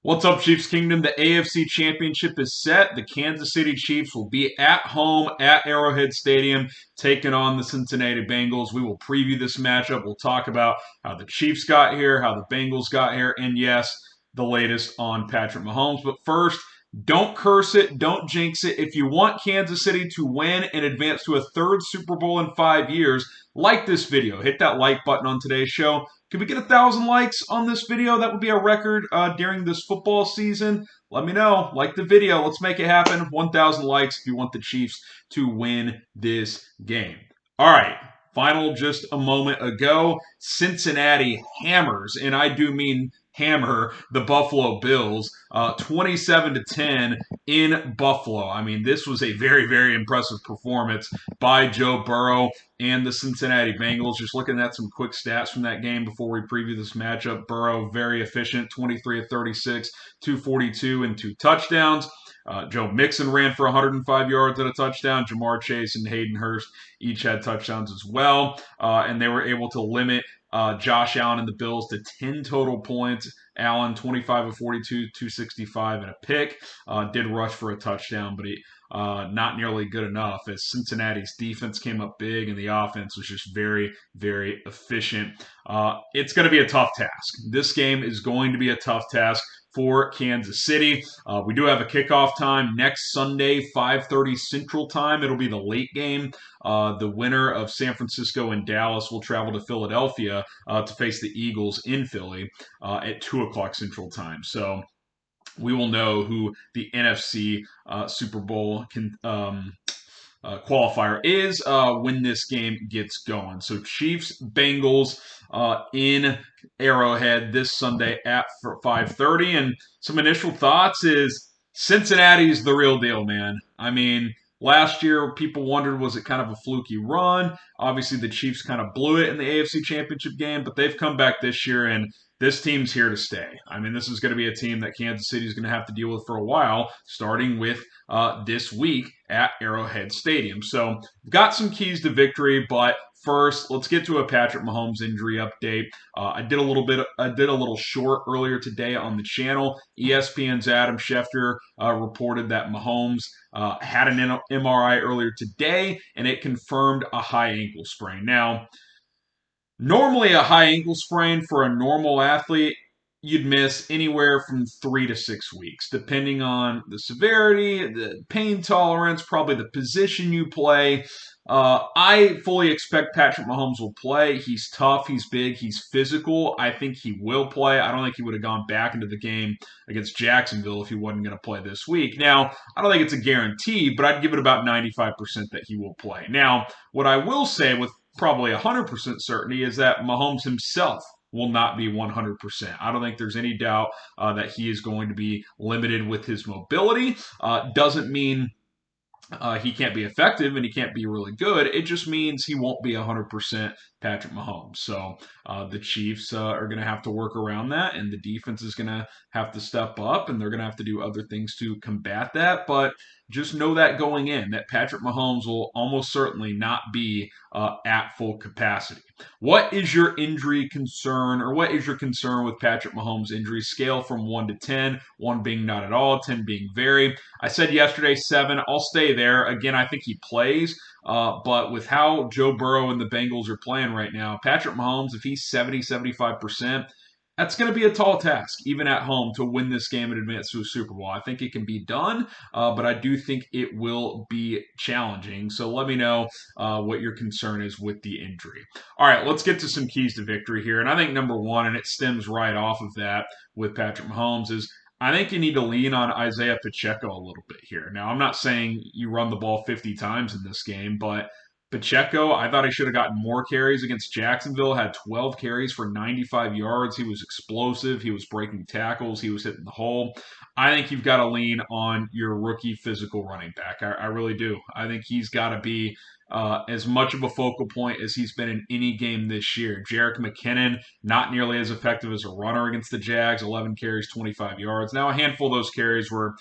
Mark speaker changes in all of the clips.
Speaker 1: What's up, Chiefs Kingdom? The AFC Championship is set. The Kansas City Chiefs will be at home at Arrowhead Stadium taking on the Cincinnati Bengals. We will preview this matchup. We'll talk about how the Chiefs got here, how the Bengals got here, and yes, the latest on Patrick Mahomes. But first, don't curse it. Don't jinx it. If you want Kansas City to win and advance to a third Super Bowl in 5 years, like this video. Hit that like button on today's show. Can we get 1,000 likes on this video? That would be a record during this football season. Let me know. Like the video. Let's make it happen. 1,000 likes if you want the Chiefs to win this game. All right. Final just a moment ago. Cincinnati hammers, and I do mean hammer, the Buffalo Bills, 27-10 in Buffalo. I mean, this was a very, very impressive performance by Joe Burrow and the Cincinnati Bengals. Just looking at some quick stats from that game before we preview this matchup. Burrow, very efficient, 23 of 36, 242, and 2 touchdowns. Joe Mixon ran for 105 yards and a touchdown. Jamar Chase and Hayden Hurst each had touchdowns as well. And they were able to limit Josh Allen and the Bills to 10 total points. Allen, 25 of 42, 265 and a pick. Did rush for a touchdown, but he not nearly good enough as Cincinnati's defense came up big and the offense was just very, very efficient. It's going to be a tough task. This game is going to be a tough task for Kansas City. We do have a kickoff time next Sunday, 5:30 Central Time. It'll be the late game. The winner of San Francisco and Dallas will travel to Philadelphia to face the Eagles in Philly at 2 o'clock Central Time. So we will know who the NFC Super Bowl qualifier is when this game gets going. So Chiefs, Bengals in Arrowhead this Sunday at 5:30. And some initial thoughts is Cincinnati's the real deal, man. I mean, last year people wondered, was it kind of a fluky run? Obviously, the Chiefs kind of blew it in the AFC Championship game, but they've come back this year and this team's here to stay. I mean, this is going to be a team that Kansas City is going to have to deal with for a while, starting with this week at Arrowhead Stadium. So, we've got some keys to victory, but first, let's get to a Patrick Mahomes injury update. I did a little short earlier today on the channel. ESPN's Adam Schefter reported that Mahomes had an MRI earlier today, and it confirmed a high ankle sprain. Now, normally, a high ankle sprain for a normal athlete, you'd miss anywhere from 3 to 6 weeks, depending on the severity, the pain tolerance, probably the position you play. I fully expect Patrick Mahomes will play. He's tough, he's big, he's physical. I think he will play. I don't think he would have gone back into the game against Jacksonville if he wasn't going to play this week. Now, I don't think it's a guarantee, but I'd give it about 95% that he will play. Now, what I will say with probably 100% certainty is that Mahomes himself will not be 100%. I don't think there's any doubt that he is going to be limited with his mobility. Doesn't mean he can't be effective and he can't be really good. It just means he won't be 100% Patrick Mahomes. So the Chiefs are going to have to work around that, and the defense is going to have to step up, and they're going to have to do other things to combat that. But just know that going in, that Patrick Mahomes will almost certainly not be at full capacity. What is your injury concern, or what is your concern with Patrick Mahomes' injury scale from 1 to 10, 1 being not at all, 10 being very? I said yesterday 7. I'll stay there. Again, I think he plays. But with how Joe Burrow and the Bengals are playing right now, Patrick Mahomes, if he's 70, 75%, that's going to be a tall task, even at home, to win this game and advance to a Super Bowl. I think it can be done, but I do think it will be challenging. So let me know what your concern is with the injury. All right, let's get to some keys to victory here. And I think number one, and it stems right off of that with Patrick Mahomes, is I think you need to lean on Isaiah Pacheco a little bit here. Now, I'm not saying you run the ball 50 times in this game, but Pacheco, I thought he should have gotten more carries against Jacksonville, had 12 carries for 95 yards. He was explosive. He was breaking tackles. He was hitting the hole. I think you've got to lean on your rookie physical running back. I really do. I think he's got to be as much of a focal point as he's been in any game this year. Jerick McKinnon, not nearly as effective as a runner against the Jags, 11 carries, 25 yards. Now, a handful of those carries were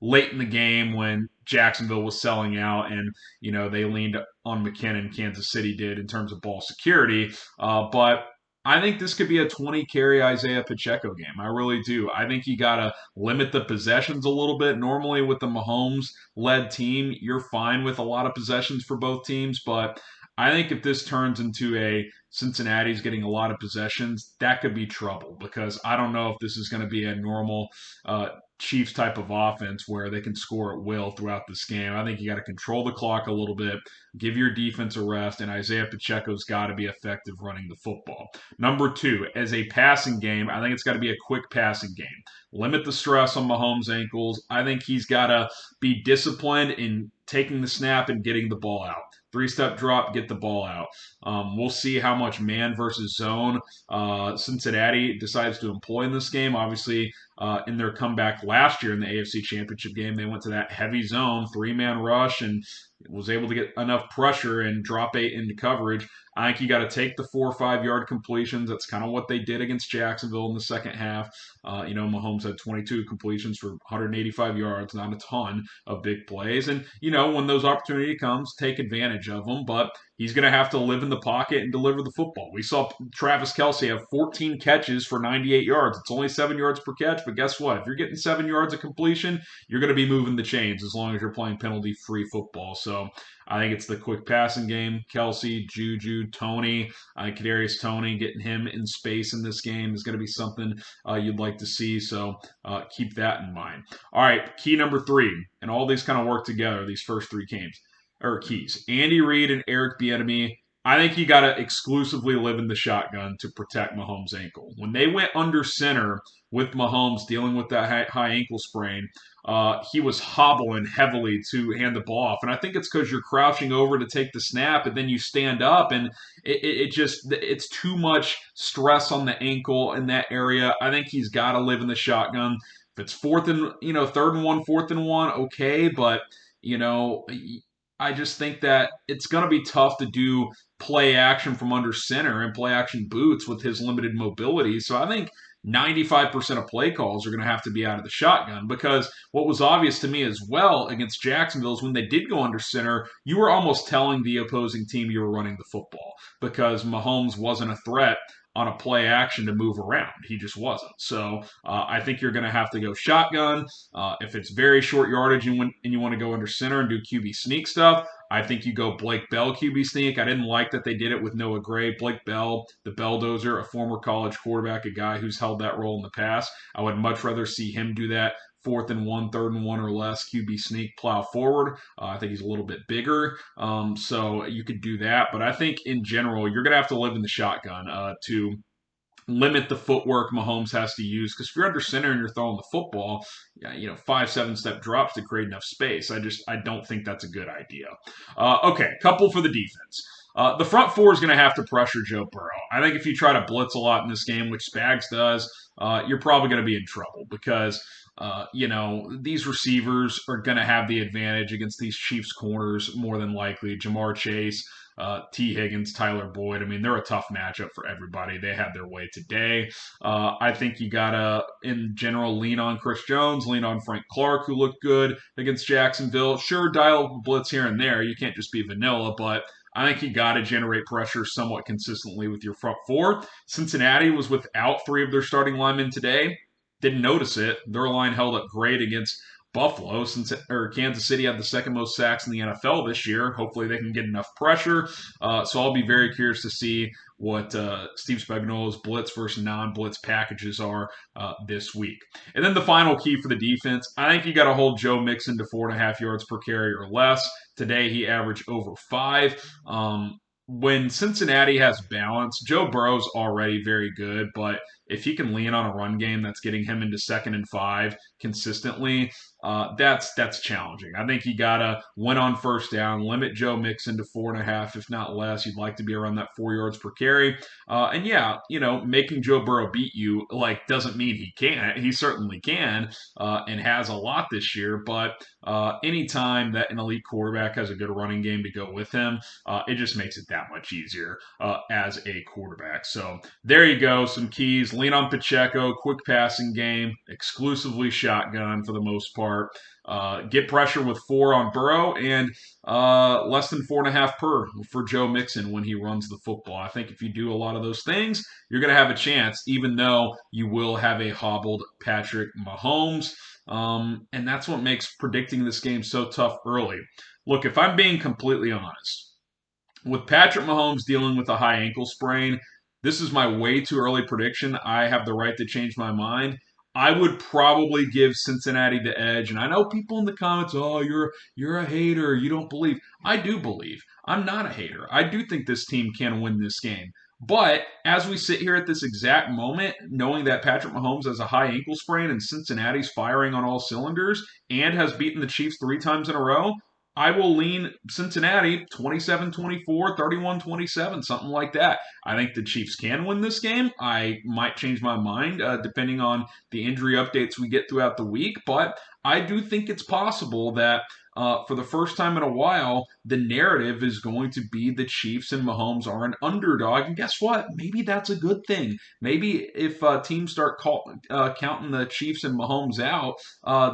Speaker 1: late in the game when Jacksonville was selling out and, they leaned on McKinnon, Kansas City did, in terms of ball security. But I think this could be a 20 carry Isaiah Pacheco game. I really do. I think you got to limit the possessions a little bit. Normally, with the Mahomes led team, you're fine with a lot of possessions for both teams. But I think if this turns into a Cincinnati's getting a lot of possessions, that could be trouble because I don't know if this is going to be a normal uh, Chiefs type of offense where they can score at will throughout this game. I think you got to control the clock a little bit, give your defense a rest, and Isaiah Pacheco's got to be effective running the football. Number two, as a passing game, I think it's got to be a quick passing game. Limit the stress on Mahomes' ankles. I think he's got to be disciplined in taking the snap and getting the ball out. Three-step drop, get the ball out. We'll see how much man versus zone Cincinnati decides to employ in this game. Obviously, in their comeback last year in the AFC Championship game, they went to that heavy zone, three-man rush, and was able to get enough pressure and drop 8 into coverage. I think you got to take the 4 or 5 yard completions. That's kind of what they did against Jacksonville in the second half. Mahomes had 22 completions for 185 yards, not a ton of big plays. And, when those opportunity comes, take advantage of them. But he's going to have to live in the pocket and deliver the football. We saw Travis Kelce have 14 catches for 98 yards. It's only 7 yards per catch, but guess what? If you're getting 7 yards of completion, you're going to be moving the chains as long as you're playing penalty-free football. So I think it's the quick passing game. Kelce, Juju, Tony, Kadarius Toney, getting him in space in this game is going to be something you'd like to see. So keep that in mind. All right, key number 3, and all these kind of work together, these first 3 games or keys. Andy Reid and Eric Bieniemy. I think you got to exclusively live in the shotgun to protect Mahomes' ankle. When they went under center with Mahomes dealing with that high ankle sprain, he was hobbling heavily to hand the ball off. And I think it's because you're crouching over to take the snap and then you stand up and it's too much stress on the ankle in that area. I think he's got to live in the shotgun. If it's third and one, fourth and one, okay. But, I just think that it's going to be tough to do play action from under center and play action boots with his limited mobility. So I think 95% of play calls are going to have to be out of the shotgun because what was obvious to me as well against Jacksonville is when they did go under center, you were almost telling the opposing team you were running the football because Mahomes wasn't a threat on a play action to move around. He just wasn't. So I think you're going to have to go shotgun. If it's very short yardage and you want to go under center and do QB sneak stuff, I think you go Blake Bell QB sneak. I didn't like that they did it with Noah Gray. Blake Bell, the Belldozer, a former college quarterback, a guy who's held that role in the past. I would much rather see him do that fourth and one, third and one or less, QB sneak, plow forward. I think he's a little bit bigger, so you could do that. But I think in general, you're going to have to live in the shotgun to limit the footwork Mahomes has to use. Because if you're under center and you're throwing the football, 5-7 step drops to create enough space. I don't think that's a good idea. Okay, couple for the defense. The front four is going to have to pressure Joe Burrow. I think if you try to blitz a lot in this game, which Spags does, you're probably going to be in trouble because these receivers are going to have the advantage against these Chiefs corners more than likely. Jamar Chase, T. Higgins, Tyler Boyd. I mean, they're a tough matchup for everybody. They had their way today. I think you got to, in general, lean on Chris Jones, lean on Frank Clark, who looked good against Jacksonville. Sure, dial blitz here and there. You can't just be vanilla, but I think you got to generate pressure somewhat consistently with your front four. Cincinnati was without 3 of their starting linemen today. Didn't notice it. Their line held up great against Buffalo, Kansas City had the second most sacks in the NFL this year. Hopefully they can get enough pressure. So I'll be very curious to see what Steve Spagnuolo's blitz versus non-blitz packages are this week. And then the final key for the defense, I think you got to hold Joe Mixon to 4.5 yards per carry or less. Today he averaged over 5. When Cincinnati has balance, Joe Burrow's already very good, but if he can lean on a run game that's getting him into 2nd and 5 consistently, that's challenging. I think you gotta win on first down, limit Joe Mixon to 4.5, if not less. You'd like to be around that 4 yards per carry. Making Joe Burrow beat you doesn't mean he can't. He certainly can, and has a lot this year. But anytime that an elite quarterback has a good running game to go with him, it just makes it that much easier as a quarterback. So there you go, some keys. lean on Pacheco, quick passing game, exclusively shotgun for the most part. Get pressure with 4 on Burrow and less than 4.5 per for Joe Mixon when he runs the football. I think if you do a lot of those things, you're going to have a chance, even though you will have a hobbled Patrick Mahomes. And that's what makes predicting this game so tough early. Look, if I'm being completely honest, with Patrick Mahomes dealing with a high ankle sprain, this is my way too early prediction. I have the right to change my mind. I would probably give Cincinnati the edge. And I know people in the comments, oh, you're a hater. You don't believe. I do believe. I'm not a hater. I do think this team can win this game. But as we sit here at this exact moment, knowing that Patrick Mahomes has a high ankle sprain and Cincinnati's firing on all cylinders and has beaten the Chiefs 3 times in a row, I will lean Cincinnati 27-24, 31-27, something like that. I think the Chiefs can win this game. I might change my mind depending on the injury updates we get throughout the week, but I do think it's possible that for the first time in a while, the narrative is going to be the Chiefs and Mahomes are an underdog. And guess what? Maybe that's a good thing. Maybe if teams start counting the Chiefs and Mahomes out,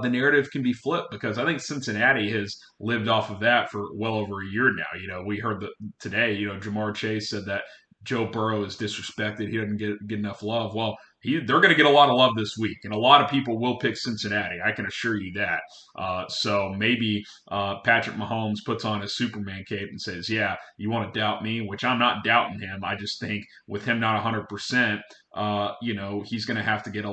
Speaker 1: the narrative can be flipped because I think Cincinnati has lived off of that for well over a year now. We heard that today, Jamar Chase said that Joe Burrow is disrespected. He doesn't get enough love. Well, they're going to get a lot of love this week, and a lot of people will pick Cincinnati. I can assure you that. So maybe Patrick Mahomes puts on his Superman cape and says, yeah, you want to doubt me, which I'm not doubting him. I just think with him not 100%, he's going to have to get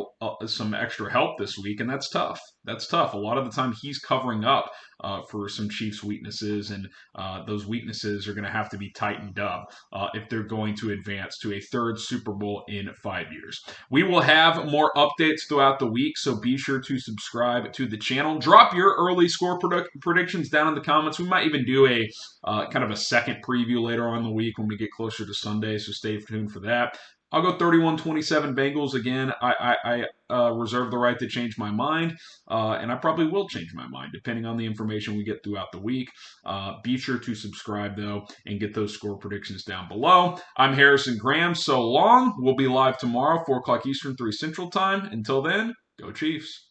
Speaker 1: some extra help this week, and that's tough. That's tough. A lot of the time he's covering up for some Chiefs weaknesses, and those weaknesses are going to have to be tightened up if they're going to advance to a 3rd Super Bowl in 5 years. We will have more updates throughout the week, so be sure to subscribe to the channel. Drop your early score predictions down in the comments. We might even do a kind of a second preview later on in the week when we get closer to Sunday, so stay tuned for that. I'll go 31-27 Bengals again. I reserve the right to change my mind, and I probably will change my mind depending on the information we get throughout the week. Be sure to subscribe, though, and get those score predictions down below. I'm Harrison Graham. So long. We'll be live tomorrow, 4 o'clock Eastern, 3 Central Time. Until then, go Chiefs.